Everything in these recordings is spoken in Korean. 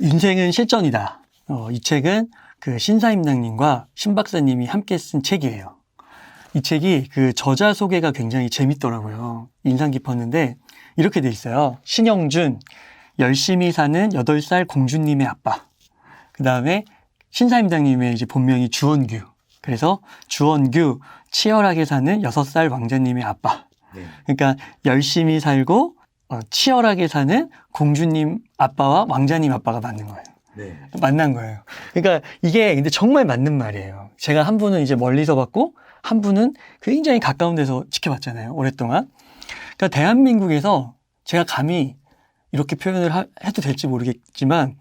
인생은 실전이다. 이 책은 그 신사임당님과 신 박사님이 함께 쓴 책이에요. 이 책이 그 저자 소개가 굉장히 재밌더라고요. 인상 깊었는데 이렇게 돼 있어요. 신영준, 열심히 사는 8살 공주님의 아빠. 그 다음에 신사임당님의 이제 본명이 주원규. 그래서 주원규, 치열하게 사는 6살 왕자님의 아빠. 네. 그러니까 열심히 살고 치열하게 사는 공주님 아빠와 왕자님 아빠가 맞는 거예요. 네. 만난 거예요. 그러니까 이게 근데 정말 맞는 말이에요. 제가 한 분은 이제 멀리서 봤고 한 분은 굉장히 가까운 데서 지켜봤잖아요. 오랫동안. 그러니까 대한민국에서 제가 감히 이렇게 표현을 해도 될지 모르겠지만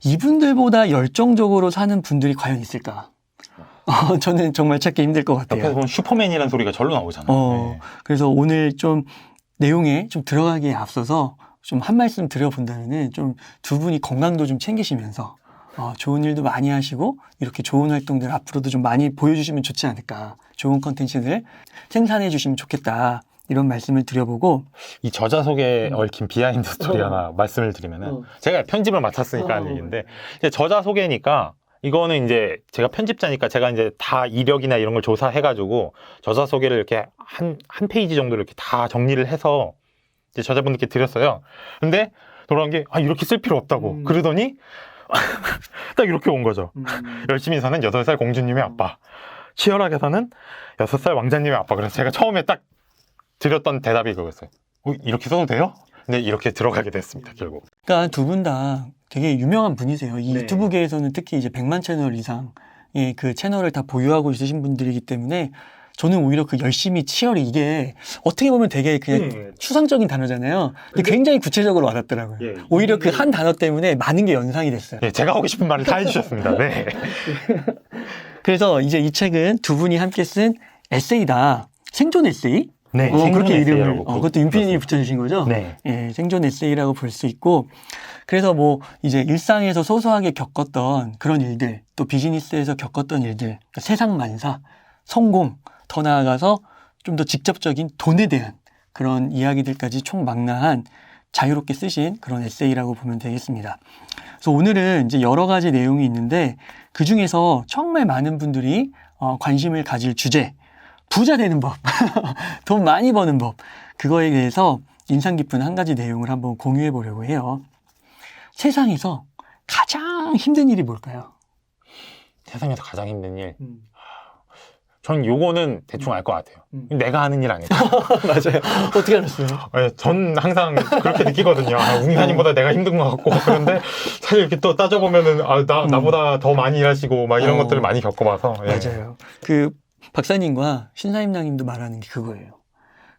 이분들보다 열정적으로 사는 분들이 과연 있을까? 저는 정말 찾기 힘들 것 같아요. 옆에서 보면 슈퍼맨이라는 소리가 절로 나오잖아요. 네. 그래서 오늘 좀 내용에 좀 들어가기에 앞서서 좀 한 말씀 드려본다면은 좀 두 분이 건강도 좀 챙기시면서 좋은 일도 많이 하시고 이렇게 좋은 활동들 앞으로도 좀 많이 보여주시면 좋지 않을까. 좋은 컨텐츠를 생산해 주시면 좋겠다. 이런 말씀을 드려보고 이 저자 속에 얽힌 비하인드 스토리 하나 말씀을 드리면은 제가 편집을 맡았으니까 하는 얘기인데 이제 저자 소개니까 이거는 이제 제가 편집자니까 제가 이제 다 이력이나 이런 걸 조사해가지고 저자 소개를 이렇게 한 페이지 정도를 이렇게 다 정리를 해서 이제 저자분들께 드렸어요. 근데 돌아온 게 이렇게 쓸 필요 없다고 그러더니 딱 이렇게 온 거죠. 열심히 사는 8살 공주님의 아빠, 치열하게 사는 6살 왕자님의 아빠. 그래서 제가 처음에 딱 드렸던 대답이 그거였어요. 이렇게 써도 돼요? 근데 이렇게 들어가게 됐습니다, 결국. 그러니까 두 분 다 되게 유명한 분이세요. 이 네. 유튜브계에서는 특히 이제 100만 채널 이상의 그 채널을 다 보유하고 있으신 분들이기 때문에 저는 오히려 그 열심히 치열이 이게 어떻게 보면 되게 그냥 추상적인 단어잖아요. 근데 굉장히 구체적으로 와닿더라고요. 오히려 그 한 단어 때문에 많은 게 연상이 됐어요. 제가 하고 싶은 말을 다 해주셨습니다. 네. 그래서 이제 이 책은 두 분이 함께 쓴 에세이다. 생존 에세이? 네, 그렇게 이름을, 에세이라고 그것도 윤피디님이 붙여주신 거죠? 네. 생존 에세이라고 볼 수 있고, 그래서 뭐, 이제 일상에서 소소하게 겪었던 그런 일들, 또 비즈니스에서 겪었던 일들, 그러니까 세상만사, 성공, 더 나아가서 좀 더 직접적인 돈에 대한 그런 이야기들까지 총망라한 자유롭게 쓰신 그런 에세이라고 보면 되겠습니다. 그래서 오늘은 이제 여러 가지 내용이 있는데, 그 중에서 정말 많은 분들이 관심을 가질 주제, 부자 되는 법, 돈 많이 버는 법, 그거에 대해서 인상 깊은 한 가지 내용을 한번 공유해 보려고 해요. 세상에서 가장 힘든 일이 뭘까요? 세상에서 가장 힘든 일? 전 요거는 대충 알 것 같아요. 내가 하는 일 아닐까? 맞아요. 어떻게 알았어요? 전 항상 그렇게 느끼거든요. 웅사님보다 내가 힘든 것 같고. 그런데 사실 이렇게 또 따져보면은, 나보다 더 많이 일하시고, 막 이런 것들을 많이 겪어봐서. 예. 맞아요. 그 박사님과 신사임당님도 말하는 게 그거예요.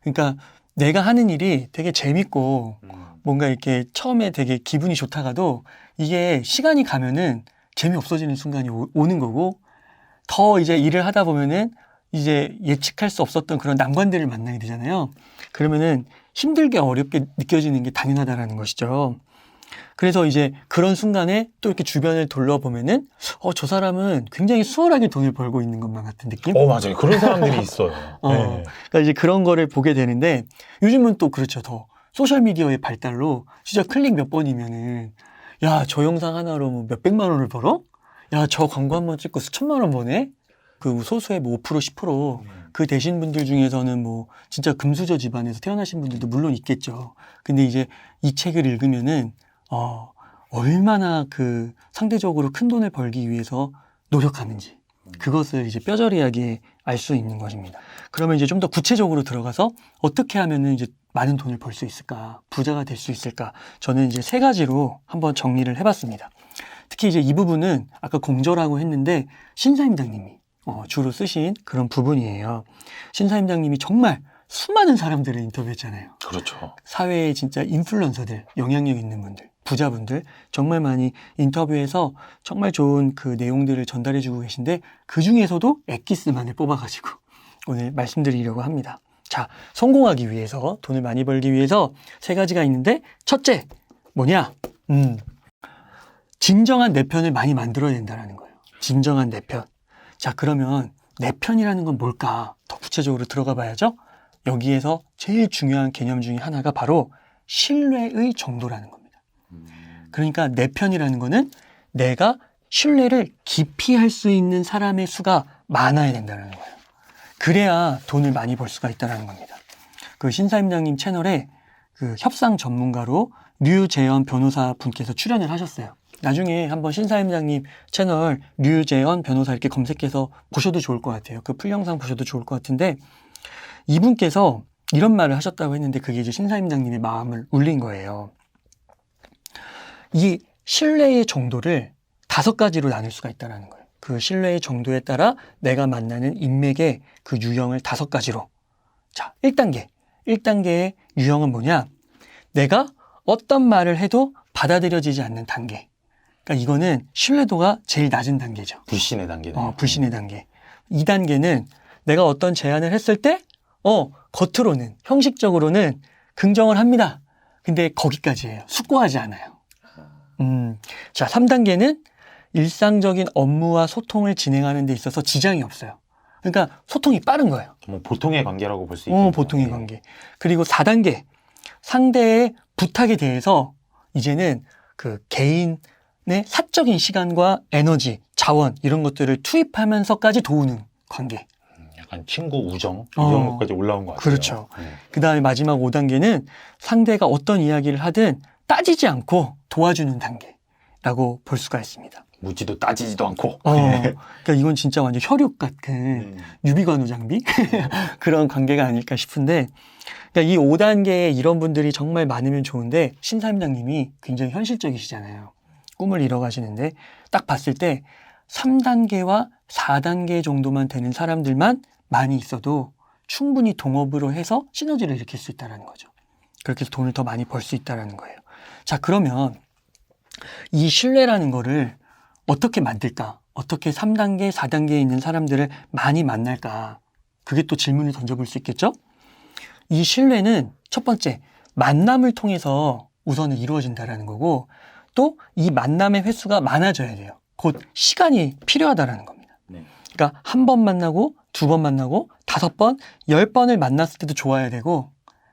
그러니까 내가 하는 일이 되게 재밌고, 뭔가 이렇게 처음에 되게 기분이 좋다가도 이게 시간이 가면은 재미없어지는 순간이 오는 거고, 더 이제 일을 하다 보면은 이제 예측할 수 없었던 그런 난관들을 만나게 되잖아요. 그러면은 힘들게 어렵게 느껴지는 게 당연하다라는 것이죠. 그래서 이제 그런 순간에 또 이렇게 주변을 둘러보면은 저 사람은 굉장히 수월하게 돈을 벌고 있는 것만 같은 느낌? 맞아요. 그런 사람들이 있어요. 네. 그러니까 이제 그런 거를 보게 되는데 요즘은 또 그렇죠. 더 소셜미디어의 발달로 진짜 클릭 몇 번이면은 야, 저 영상 하나로 뭐 몇백만 원을 벌어? 야, 저 광고 한 번 찍고 수천만 원 버네? 그 소수의 뭐 5%, 10%, 그 되신 분들 중에서는 뭐 진짜 금수저 집안에서 태어나신 분들도 물론 있겠죠. 근데 이제 이 책을 읽으면은, 얼마나 그 상대적으로 큰 돈을 벌기 위해서 노력하는지, 그것을 이제 뼈저리하게 알 수 있는 것입니다. 그러면 이제 좀 더 구체적으로 들어가서 어떻게 하면은 이제 많은 돈을 벌 수 있을까? 부자가 될 수 있을까? 저는 이제 3가지로 한번 정리를 해봤습니다. 특히 이제 이 부분은 아까 공저라고 했는데 신사임당님이 주로 쓰신 그런 부분이에요. 신사임당님이 정말 수많은 사람들을 인터뷰했잖아요. 그렇죠. 사회의 진짜 인플루언서들, 영향력 있는 분들, 부자분들 정말 많이 인터뷰해서 정말 좋은 그 내용들을 전달해주고 계신데 그 중에서도 엑기스만을 뽑아가지고 오늘 말씀드리려고 합니다. 자, 성공하기 위해서, 돈을 많이 벌기 위해서 3가지가 있는데 첫째, 뭐냐? 진정한 내 편을 많이 만들어야 된다는 거예요. 진정한 내 편. 자, 그러면 내 편이라는 건 뭘까? 더 구체적으로 들어가 봐야죠. 여기에서 제일 중요한 개념 중에 하나가 바로 신뢰의 정도라는 겁니다. 그러니까 내 편이라는 거는 내가 신뢰를 깊이 할 수 있는 사람의 수가 많아야 된다는 거예요. 그래야 돈을 많이 벌 수가 있다는 겁니다. 그 신사임당님 채널에 그 협상 전문가로 류재현 변호사 분께서 출연을 하셨어요. 나중에 한번 신사임당님 채널 류재현 변호사 이렇게 검색해서 보셔도 좋을 것 같아요. 그 풀 영상 보셔도 좋을 것 같은데 이분께서 이런 말을 하셨다고 했는데 그게 이제 신사임당님의 마음을 울린 거예요. 이 신뢰의 정도를 5가지로 나눌 수가 있다는 거예요. 그 신뢰의 정도에 따라 내가 만나는 인맥의 그 유형을 5가지로. 자, 1단계. 1단계의 유형은 뭐냐? 내가 어떤 말을 해도 받아들여지지 않는 단계. 그러니까 이거는 신뢰도가 제일 낮은 단계죠. 불신의 단계네요. 불신의 단계. 2단계는 내가 어떤 제안을 했을 때 겉으로는 형식적으로는 긍정을 합니다. 근데 거기까지예요. 숙고하지 않아요. 자, 3단계는 일상적인 업무와 소통을 진행하는 데 있어서 지장이 없어요. 그러니까 소통이 빠른 거예요. 뭐 보통의 관계라고 볼 수 있겠네요. 보통의 관계. 그리고 4단계 상대의 부탁에 대해서 이제는 그 개인의 사적인 시간과 에너지, 자원 이런 것들을 투입하면서까지 도우는 관계. 약간 친구, 우정 이 정도까지 올라온 것 같아요. 그렇죠. 그 다음에 마지막 5단계는 상대가 어떤 이야기를 하든 따지지 않고 도와주는 단계라고 볼 수가 있습니다. 묻지도 따지지도 않고. 그러니까 이건 진짜 완전 혈육 같은 유비관우 장비 그런 관계가 아닐까 싶은데, 그러니까 이 5단계에 이런 분들이 정말 많으면 좋은데 신사임당님이 굉장히 현실적이시잖아요. 꿈을 이뤄가시는데 딱 봤을 때 3단계와 4단계 정도만 되는 사람들만 많이 있어도 충분히 동업으로 해서 시너지를 일으킬 수 있다는 거죠. 그렇게 해서 돈을 더 많이 벌 수 있다는 거예요. 자, 그러면 이 신뢰라는 거를 어떻게 만들까? 어떻게 3단계, 4단계에 있는 사람들을 많이 만날까? 그게 또 질문을 던져볼 수 있겠죠? 이 신뢰는 첫 번째, 만남을 통해서 우선은 이루어진다는 거고, 또 이 만남의 횟수가 많아져야 돼요. 곧 시간이 필요하다는 겁니다. 그러니까 한 번 만나고, 2번 만나고, 5번, 10번을 만났을 때도 좋아야 되고,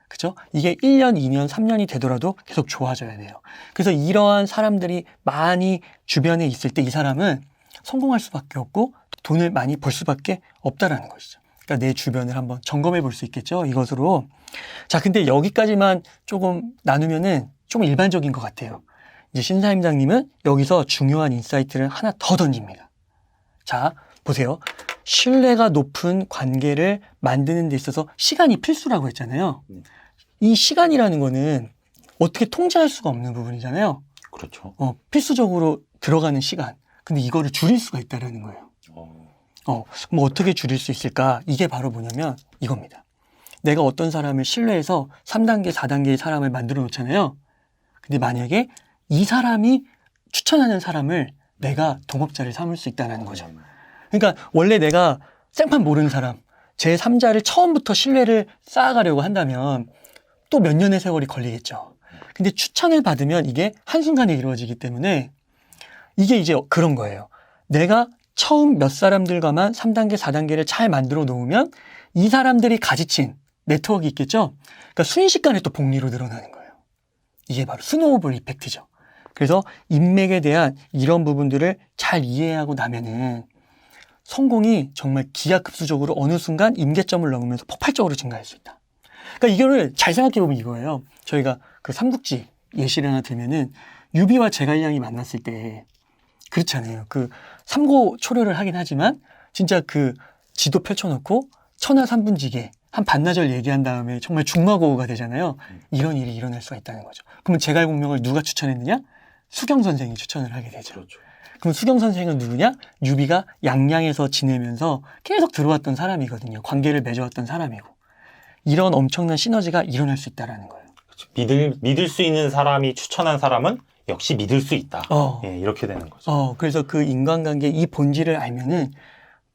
그죠? 이게 1년, 2년, 3년이 되더라도 계속 좋아져야 돼요. 그래서 이러한 사람들이 많이 주변에 있을 때 이 사람은 성공할 수밖에 없고 돈을 많이 벌 수밖에 없다라는 것이죠. 그러니까 내 주변을 한번 점검해 볼 수 있겠죠, 이것으로. 자, 근데 여기까지만 조금 나누면은 좀 일반적인 것 같아요. 이제 신사임당님은 여기서 중요한 인사이트를 하나 더 던집니다. 자, 보세요. 신뢰가 높은 관계를 만드는 데 있어서 시간이 필수라고 했잖아요. 이 시간이라는 거는 어떻게 통제할 수가 없는 부분이잖아요. 그렇죠. 필수적으로 들어가는 시간. 근데 이거를 줄일 수가 있다는 거예요. 그럼 어떻게 줄일 수 있을까? 이게 바로 뭐냐면 이겁니다. 내가 어떤 사람을 신뢰해서 3단계, 4단계의 사람을 만들어 놓잖아요. 근데 만약에 이 사람이 추천하는 사람을 내가 동업자를 삼을 수 있다는 거죠. 그러니까 원래 내가 생판 모르는 사람, 제3자를 처음부터 신뢰를 쌓아가려고 한다면 또 몇 년의 세월이 걸리겠죠. 근데 추천을 받으면 이게 한순간에 이루어지기 때문에 이게 이제 그런 거예요. 내가 처음 몇 사람들과만 3단계, 4단계를 잘 만들어 놓으면 이 사람들이 가지친 네트워크가 있겠죠. 그러니까 순식간에 또 복리로 늘어나는 거예요. 이게 바로 스노우볼 이펙트죠. 그래서 인맥에 대한 이런 부분들을 잘 이해하고 나면은 성공이 정말 기하급수적으로 어느 순간 임계점을 넘으면서 폭발적으로 증가할 수 있다. 그러니까 이거를 잘 생각해 보면 이거예요. 저희가 그 삼국지 예시를 하나 들면은 유비와 제갈량이 만났을 때 그렇잖아요. 그 삼고초려를 하긴 하지만 진짜 그 지도 펼쳐놓고 천하삼분지게 한 반나절 얘기한 다음에 정말 중마고우가 되잖아요. 이런 일이 일어날 수가 있다는 거죠. 그러면 제갈공명을 누가 추천했느냐? 수경 선생이 추천을 하게 되죠. 그렇죠. 그럼 수경 선생은 누구냐? 유비가 양양에서 지내면서 계속 들어왔던 사람이거든요. 관계를 맺어왔던 사람이고. 이런 엄청난 시너지가 일어날 수 있다는 거예요. 그렇죠. 믿을 수 있는 사람이 추천한 사람은 역시 믿을 수 있다. 예, 이렇게 되는 거죠. 그래서 그 인간관계 이 본질을 알면은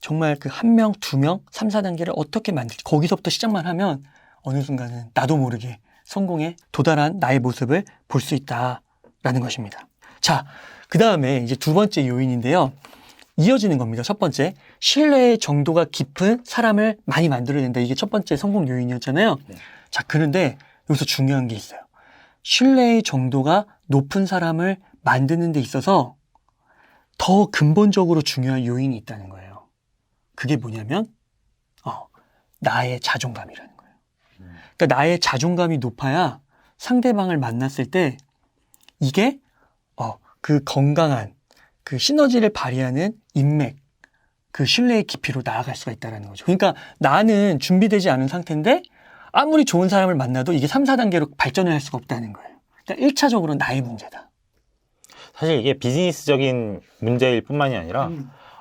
정말 그 1명, 2명, 3, 4단계를 어떻게 만들지 거기서부터 시작만 하면 어느 순간은 나도 모르게 성공에 도달한 나의 모습을 볼 수 있다라는 것입니다. 자, 그 다음에 이제 두 번째 요인인데요. 이어지는 겁니다. 첫 번째, 신뢰의 정도가 깊은 사람을 많이 만들어낸다. 이게 첫 번째 성공 요인이었잖아요. 네. 자, 그런데 여기서 중요한 게 있어요. 신뢰의 정도가 높은 사람을 만드는 데 있어서 더 근본적으로 중요한 요인이 있다는 거예요. 그게 뭐냐면 나의 자존감이라는 거예요. 그러니까 나의 자존감이 높아야 상대방을 만났을 때 이게 그 건강한 그 시너지를 발휘하는 인맥, 그 신뢰의 깊이로 나아갈 수가 있다는 거죠. 그러니까 나는 준비되지 않은 상태인데 아무리 좋은 사람을 만나도 이게 3, 4단계로 발전을 할 수가 없다는 거예요. 그러니까 1차적으로 나의 문제다. 사실 이게 비즈니스적인 문제일 뿐만이 아니라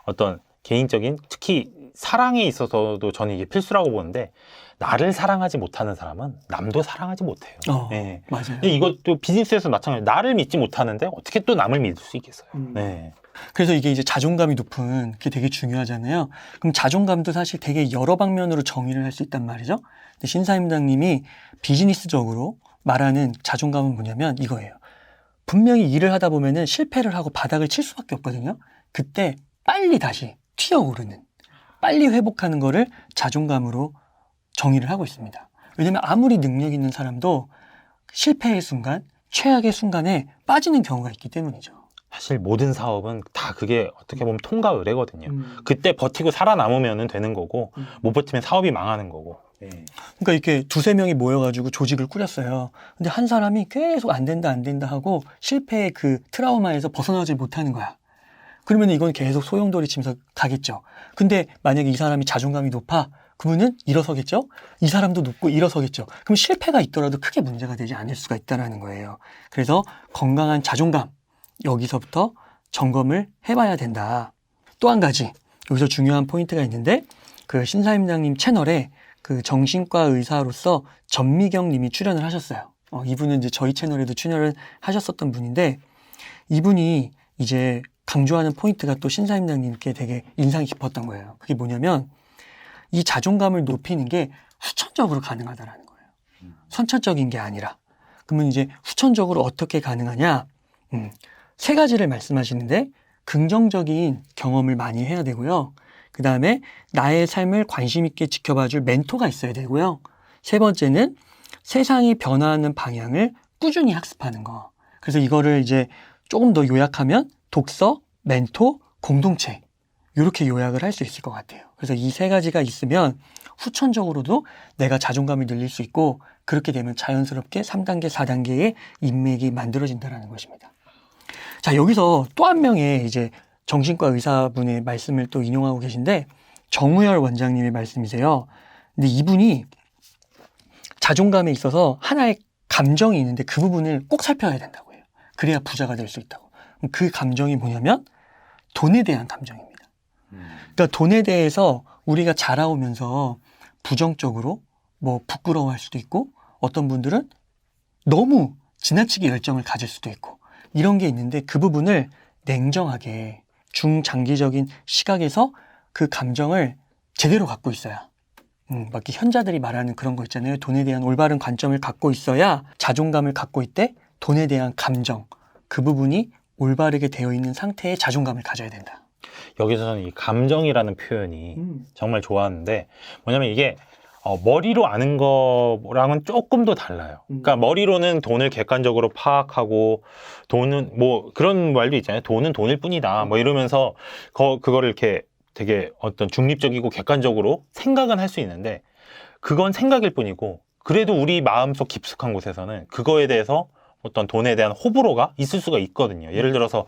어떤 개인적인, 특히 사랑에 있어서도 저는 이게 필수라고 보는데, 나를 사랑하지 못하는 사람은 남도 사랑하지 못해요. 네. 맞아요. 근데 이것도 비즈니스에서 마찬가지로 나를 믿지 못하는데 어떻게 또 남을 믿을 수 있겠어요. 네. 그래서 이게 이제 자존감이 높은 게 되게 중요하잖아요. 그럼 자존감도 사실 되게 여러 방면으로 정의를 할 수 있단 말이죠. 근데 신사임당님이 비즈니스적으로 말하는 자존감은 뭐냐면 이거예요. 분명히 일을 하다 보면은 실패를 하고 바닥을 칠 수밖에 없거든요. 그때 빨리 다시 튀어오르는, 빨리 회복하는 거를 자존감으로 정의를 하고 있습니다. 왜냐면 아무리 능력 있는 사람도 실패의 순간, 최악의 순간에 빠지는 경우가 있기 때문이죠. 사실 모든 사업은 다 그게 어떻게 보면 통과 의례거든요. 그때 버티고 살아남으면 되는 거고, 못 버티면 사업이 망하는 거고. 네. 그러니까 이렇게 두세 명이 모여가지고 조직을 꾸렸어요. 근데 한 사람이 계속 안 된다 하고 실패의 그 트라우마에서 벗어나지 못하는 거야. 그러면 이건 계속 소용돌이 치면서 가겠죠. 근데 만약에 이 사람이 자존감이 높아, 그러면은 일어서겠죠? 이 사람도 높고 일어서겠죠. 그럼 실패가 있더라도 크게 문제가 되지 않을 수가 있다는 거예요. 그래서 건강한 자존감, 여기서부터 점검을 해봐야 된다. 또 한 가지, 여기서 중요한 포인트가 있는데, 그 신사임당님 채널에 그 정신과 의사로서 전미경 님이 출연을 하셨어요. 이분은 이제 저희 채널에도 출연을 하셨었던 분인데, 이분이 이제 강조하는 포인트가 또 신사임당님께 되게 인상이 깊었던 거예요. 그게 뭐냐면, 이 자존감을 높이는 게 후천적으로 가능하다라는 거예요. 선천적인 게 아니라. 그러면 이제 후천적으로 어떻게 가능하냐? 세 가지를 말씀하시는데, 긍정적인 경험을 많이 해야 되고요. 그 다음에 나의 삶을 관심 있게 지켜봐줄 멘토가 있어야 되고요. 세 번째는 세상이 변화하는 방향을 꾸준히 학습하는 거. 그래서 이거를 이제 조금 더 요약하면 독서, 멘토, 공동체, 이렇게 요약을 할 수 있을 것 같아요. 그래서 이 세 가지가 있으면 후천적으로도 내가 자존감을 늘릴 수 있고, 그렇게 되면 자연스럽게 3단계, 4단계의 인맥이 만들어진다는 것입니다. 자, 여기서 또 한 명의 이제 정신과 의사분의 말씀을 또 인용하고 계신데, 정우열 원장님의 말씀이세요. 근데 이분이 자존감에 있어서 하나의 감정이 있는데 그 부분을 꼭 살펴야 된다고 해요. 그래야 부자가 될 수 있다고. 그 감정이 뭐냐면 돈에 대한 감정입니다. 그러니까 돈에 대해서 우리가 자라오면서 부정적으로 뭐 부끄러워할 수도 있고, 어떤 분들은 너무 지나치게 열정을 가질 수도 있고, 이런 게 있는데 그 부분을 냉정하게 중장기적인 시각에서 그 감정을 제대로 갖고 있어야, 막 이렇게 현자들이 말하는 그런 거 있잖아요. 돈에 대한 올바른 관점을 갖고 있어야 자존감을 갖고 있대. 돈에 대한 감정, 그 부분이 올바르게 되어 있는 상태의 자존감을 가져야 된다. 여기서는 이 감정이라는 표현이 정말 좋았는데, 뭐냐면 이게 머리로 아는 거랑은 조금 더 달라요. 그러니까 머리로는 돈을 객관적으로 파악하고, 돈은 뭐 그런 말도 있잖아요. 돈은 돈일 뿐이다. 뭐 이러면서 그거를 이렇게 되게 어떤 중립적이고 객관적으로 생각은 할 수 있는데, 그건 생각일 뿐이고, 그래도 우리 마음속 깊숙한 곳에서는 그거에 대해서 어떤 돈에 대한 호불호가 있을 수가 있거든요. 예를 들어서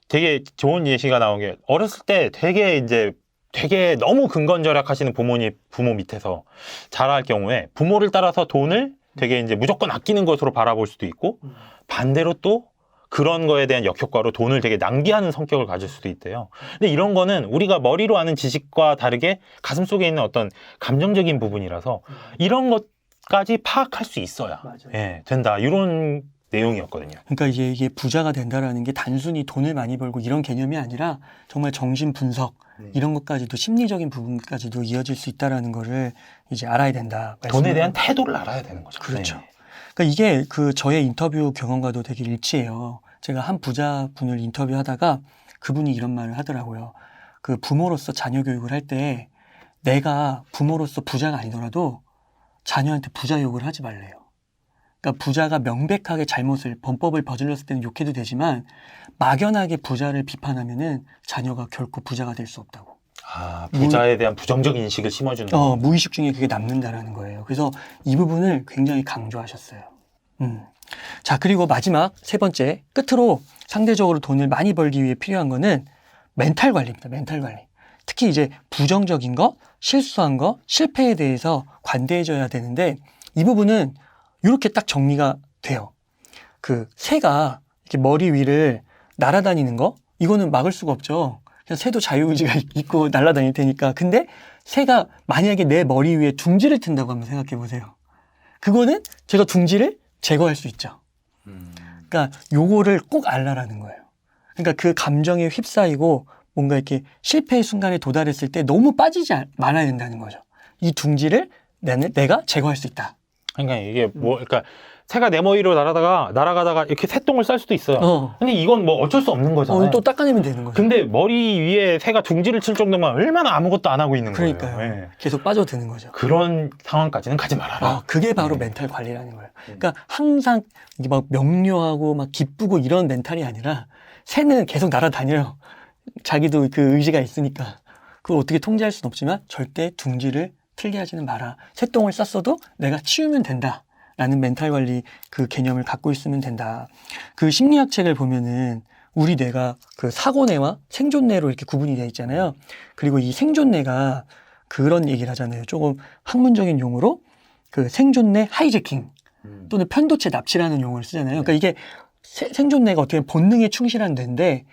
되게 좋은 예시가 나온 게, 어렸을 때 되게 너무 근건절약 하시는 부모 밑에서 자랄 경우에 부모를 따라서 돈을 되게 이제 무조건 아끼는 것으로 바라볼 수도 있고, 반대로 또 그런 거에 대한 역효과로 돈을 되게 낭비하는 성격을 가질 수도 있대요. 근데 이런 거는 우리가 머리로 아는 지식과 다르게 가슴 속에 있는 어떤 감정적인 부분이라서 이런 것까지 파악할 수 있어야 된다. 이런 내용이었거든요. 그러니까 이게 부자가 된다라는 게 단순히 돈을 많이 벌고 이런 개념이 아니라 정말 정신 분석, 이런 것까지도, 심리적인 부분까지도 이어질 수 있다라는 거를 이제 알아야 된다. 돈에 대한 태도를 알아야 되는 거죠. 그렇죠. 그러니까 이게 그 저의 인터뷰 경험과도 되게 일치해요. 제가 한 부자분을 인터뷰하다가 그분이 이런 말을 하더라고요. 그 부모로서 자녀 교육을 할 때 내가 부모로서 부자가 아니더라도 자녀한테 부자 욕을 하지 말래요. 그러니까 부자가 명백하게 잘못을 범법을 저질렀을 때는 욕해도 되지만 막연하게 부자를 비판하면은 자녀가 결코 부자가 될 수 없다고. 부자에 대한 부정적 인식을 심어주는 거. 무의식 중에 그게 남는다라는 거예요. 그래서 이 부분을 굉장히 강조하셨어요. 자, 그리고 마지막 세 번째, 끝으로 상대적으로 돈을 많이 벌기 위해 필요한 거는 멘탈 관리입니다. 멘탈 관리. 특히 이제 부정적인 거, 실수한 거, 실패에 대해서 관대해져야 되는데 이 부분은 이렇게 딱 정리가 돼요. 그 새가 이렇게 머리 위를 날아다니는 거, 이거는 막을 수가 없죠. 그냥 새도 자유의지가 있고 날아다닐 테니까. 근데 새가 만약에 내 머리 위에 둥지를 튼다고 한번 생각해 보세요. 그거는 제가 둥지를 제거할 수 있죠. 그러니까 요거를 꼭 알라라는 거예요. 그러니까 그 감정에 휩싸이고 뭔가 이렇게 실패의 순간에 도달했을 때 너무 빠지지 말아야 된다는 거죠. 이 둥지를 내가 제거할 수 있다. 그러니까 이게 그러니까 새가 내 머리로 날아가다가 이렇게 새똥을 쌀 수도 있어요. 근데 이건 뭐 어쩔 수 없는 거잖아요. 또 닦아내면 되는 거죠. 근데 머리 위에 새가 둥지를 칠 정도면 얼마나 아무것도 안 하고 있는 거예요. 그러니까요. 네. 계속 빠져드는 거죠. 그런 상황까지는 가지 말아라. 그게 바로 멘탈 관리라는 거예요. 그러니까 항상 이게 막 명료하고 막 기쁘고 이런 멘탈이 아니라 새는 계속 날아다녀요. 자기도 그 의지가 있으니까. 그걸 어떻게 통제할 수는 없지만 절대 둥지를 틀게 하지는 마라. 새똥을 쌌어도 내가 치우면 된다. 라는 멘탈 관리 그 개념을 갖고 있으면 된다. 그 심리학 책을 보면은 우리 뇌가 그 사고뇌와 생존뇌로 이렇게 구분이 되어 있잖아요. 그리고 이 생존뇌가 그런 얘기를 하잖아요. 조금 학문적인 용어로 그 생존뇌 하이제킹 또는 편도체 납치라는 용어를 쓰잖아요. 그러니까 이게 생존뇌가 어떻게 보면 본능에 충실한 뇌인데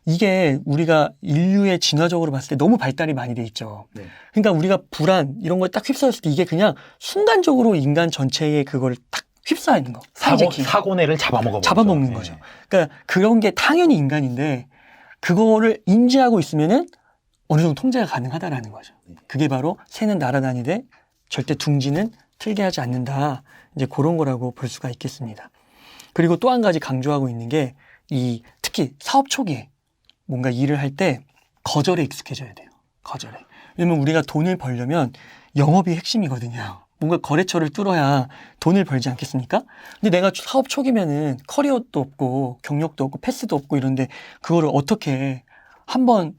이게 우리가 인류의 진화적으로 봤을 때 너무 발달이 많이 돼 있죠. 그러니까 우리가 불안 이런 거에 딱 휩싸였을 때 이게 그냥 순간적으로 인간 전체에 그걸 딱 휩싸이는 거. 사고뇌를 잡아먹는 거죠. 그러니까 그런 게 당연히 인간인데 그거를 인지하고 있으면은 어느 정도 통제가 가능하다라는 거죠. 그게 바로 새는 날아다니되 절대 둥지는 틀게 하지 않는다. 이제 그런 거라고 볼 수가 있겠습니다. 그리고 또 한 가지 강조하고 있는 게 이 특히 사업 초기에 뭔가 일을 할 때 거절에 익숙해져야 돼요. 거절에. 왜냐면 우리가 돈을 벌려면 영업이 핵심이거든요. 뭔가 거래처를 뚫어야 돈을 벌지 않겠습니까? 근데 내가 사업 초기면은 커리어도 없고 경력도 없고 패스도 없고 이런데 그거를 어떻게 한번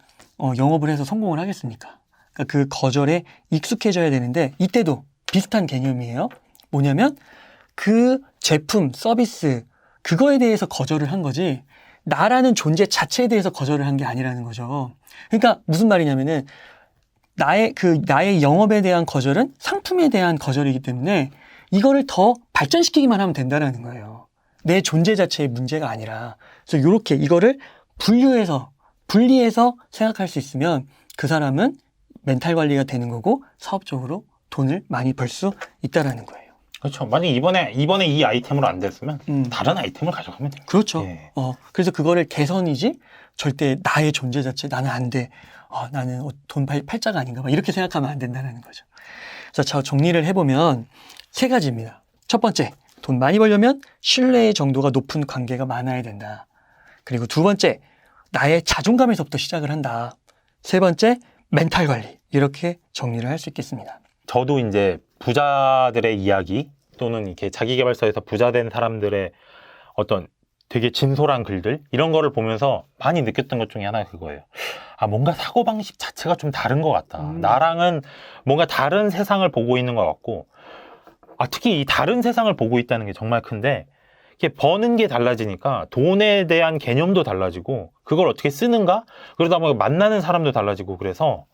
영업을 해서 성공을 하겠습니까? 그러니까 그 거절에 익숙해져야 되는데 이때도 비슷한 개념이에요. 뭐냐면 그 제품, 서비스 그거에 대해서 거절을 한 거지 나라는 존재 자체에 대해서 거절을 한 게 아니라는 거죠. 그러니까 무슨 말이냐면은 나의 영업에 대한 거절은 상품에 대한 거절이기 때문에 이거를 더 발전시키기만 하면 된다는 거예요. 내 존재 자체의 문제가 아니라. 그래서 이렇게 이거를 분리해서 생각할 수 있으면 그 사람은 멘탈 관리가 되는 거고 사업적으로 돈을 많이 벌 수 있다라는 거예요. 그렇죠. 만약 이번에 이 아이템으로 안 됐으면 다른 아이템을 가져가면 돼요. 그렇죠. 예. 그래서 그거를 개선이지 절대 나의 존재 자체 나는 안 돼. 나는 돈 팔자가 아닌가 봐. 이렇게 생각하면 안 된다는 거죠. 그래서 정리를 해보면 세 가지입니다. 첫 번째, 돈 많이 벌려면 신뢰의 정도가 높은 관계가 많아야 된다. 그리고 두 번째, 나의 자존감에서부터 시작을 한다. 세 번째, 멘탈 관리. 이렇게 정리를 할 수 있겠습니다. 저도 이제 부자들의 이야기 또는 이렇게 자기계발서에서 부자 된 사람들의 어떤 되게 진솔한 글들 이런 거를 보면서 많이 느꼈던 것 중에 하나가 그거예요. 뭔가 사고방식 자체가 좀 다른 것 같다. 나랑은 뭔가 다른 세상을 보고 있는 것 같고 특히 이 다른 세상을 보고 있다는 게 정말 큰데 이게 버는 게 달라지니까 돈에 대한 개념도 달라지고 그걸 어떻게 쓰는가? 그러다 보면 만나는 사람도 달라지고 그래서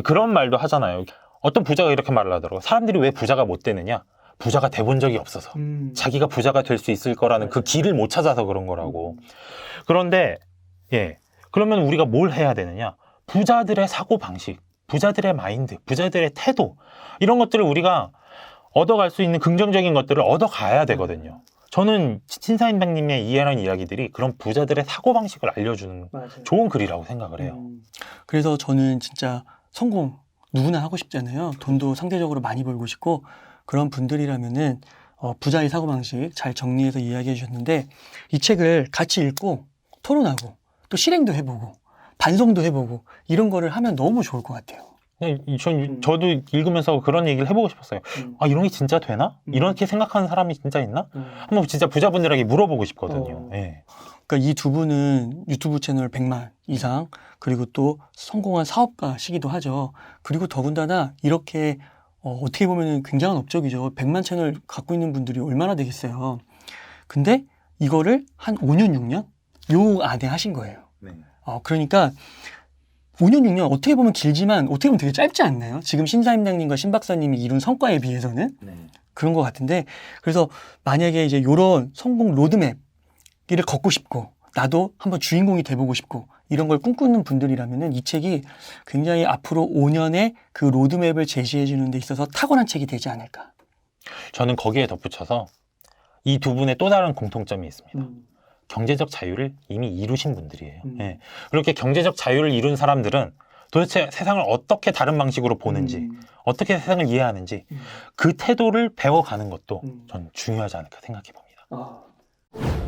그런 말도 하잖아요. 어떤 부자가 이렇게 말을 하더라고요. 사람들이 왜 부자가 못 되느냐? 부자가 돼본 적이 없어서. 자기가 부자가 될 수 있을 거라는 그 길을 못 찾아서 그런 거라고. 그런데 그러면 우리가 뭘 해야 되느냐? 부자들의 사고방식, 부자들의 마인드, 부자들의 태도 이런 것들을 우리가 얻어갈 수 있는 긍정적인 것들을 얻어가야 되거든요. 저는 신사임당님의 이해하는 이야기들이 그런 부자들의 사고방식을 알려주는 좋은 글이라고 생각을 해요. 그래서 저는 진짜 성공 누구나 하고 싶잖아요. 돈도 상대적으로 많이 벌고 싶고 그런 분들이라면은 부자의 사고방식 잘 정리해서 이야기해 주셨는데 이 책을 같이 읽고 토론하고 또 실행도 해보고 반성도 해보고 이런 거를 하면 너무 좋을 것 같아요. 그냥 저도 읽으면서 그런 얘기를 해보고 싶었어요. 아, 이런 게 진짜 되나? 이렇게 생각하는 사람이 진짜 있나? 한번 진짜 부자분들에게 물어보고 싶거든요. 예. 그러니까 이 두 분은 유튜브 채널 100만 이상, 그리고 또 성공한 사업가시기도 하죠. 그리고 더군다나 이렇게 어떻게 보면 굉장한 업적이죠. 100만 채널 갖고 있는 분들이 얼마나 되겠어요. 근데 이거를 한 5년, 6년? 요 안에 하신 거예요. 네. 그러니까 5년, 6년 어떻게 보면 길지만 어떻게 보면 되게 짧지 않나요? 지금 신사임당님과 신박사님이 이룬 성과에 비해서는 네. 그런 것 같은데, 그래서 만약에 이제 이런 성공 로드맵 을 걷고 싶고 나도 한번 주인공이 돼보고 싶고 이런 걸 꿈꾸는 분들이라면은 이 책이 굉장히 앞으로 5년의 그 로드맵을 제시해 주는 데 있어서 탁월한 책이 되지 않을까. 저는 거기에 덧붙여서 이 두 분의 또 다른 공통점이 있습니다. 경제적 자유를 이미 이루신 분들이에요. 예. 그렇게 경제적 자유를 이룬 사람들은 도대체 세상을 어떻게 다른 방식으로 보는지, 어떻게 세상을 이해하는지 그 태도를 배워가는 것도 전 중요하지 않을까 생각해 봅니다.